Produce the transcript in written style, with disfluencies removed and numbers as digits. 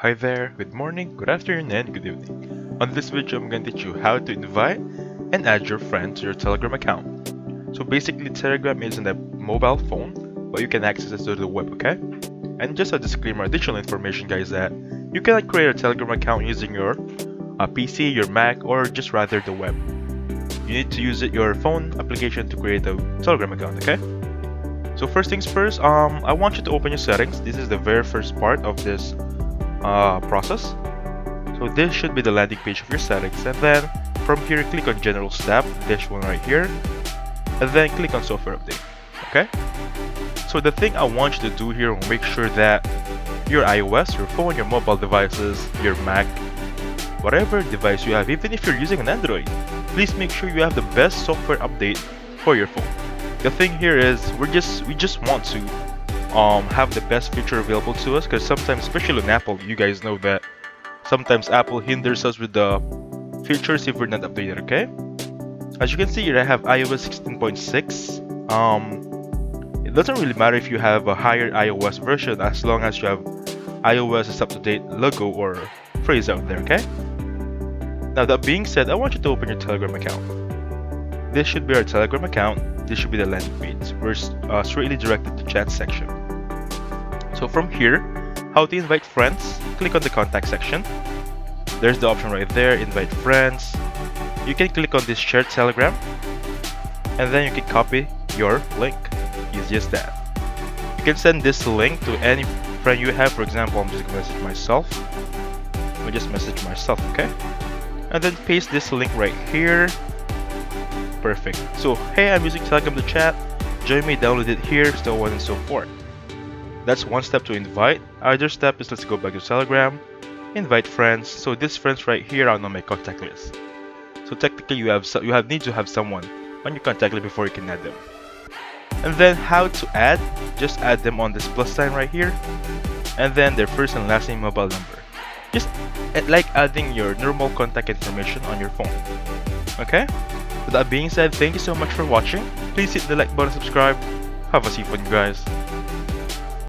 Hi there, good morning, good afternoon, and good evening. On this video, I'm going to teach you how to invite and add your friend to your Telegram account. So basically, Telegram isn't a mobile phone, but you can access it through the web, okay? And just a disclaimer, additional information, guys, that you cannot create a Telegram account using your PC, your Mac, or just rather the web. You need to use your phone application to create a Telegram account, okay? So first things first, I want you to open your settings. This is the very first part of this process. So this should be the landing page of your settings, and then from here click on General tab, this one right here, and then click on Software Update. Okay. So the thing I want you to do here, make sure that your iOS, your phone, your mobile devices, your Mac, whatever device you have, even if you're using an Android, please make sure you have the best software update for your phone. The thing here is we just want to have the best feature available to us, because sometimes, especially on Apple, you guys know that sometimes Apple hinders us with the features if we're not updated. Okay, as you can see here, I have iOS 16.6. It doesn't really matter if you have a higher iOS version, as long as you have iOS is up-to-date logo or phrase out there. Okay, now that being said, I want you to open your Telegram account. This should be our Telegram account. This should be the landing page. We're straightly directed to chat section. So from here, how to invite friends, click on the contact section. There's the option right there, invite friends. You can click on this share Telegram, and then you can copy your link. Easy as that. You can send this link to any friend you have. For example, I'm just gonna message myself. Let me just message myself, okay? And then paste this link right here. Perfect. So, hey, I'm using Telegram to chat. Join me, download it here, so on and so forth. That's one step to invite. Other step is, let's go back to Telegram, invite friends. So this friends right here are on my contact list. So technically, you need to have someone on your contact list before you can add them. And then how to add? Just add them on this plus sign right here, and then their first and last name, mobile number. Just like adding your normal contact information on your phone. Okay? With that being said, thank you so much for watching. Please hit the like button, subscribe. Have a seat, you guys.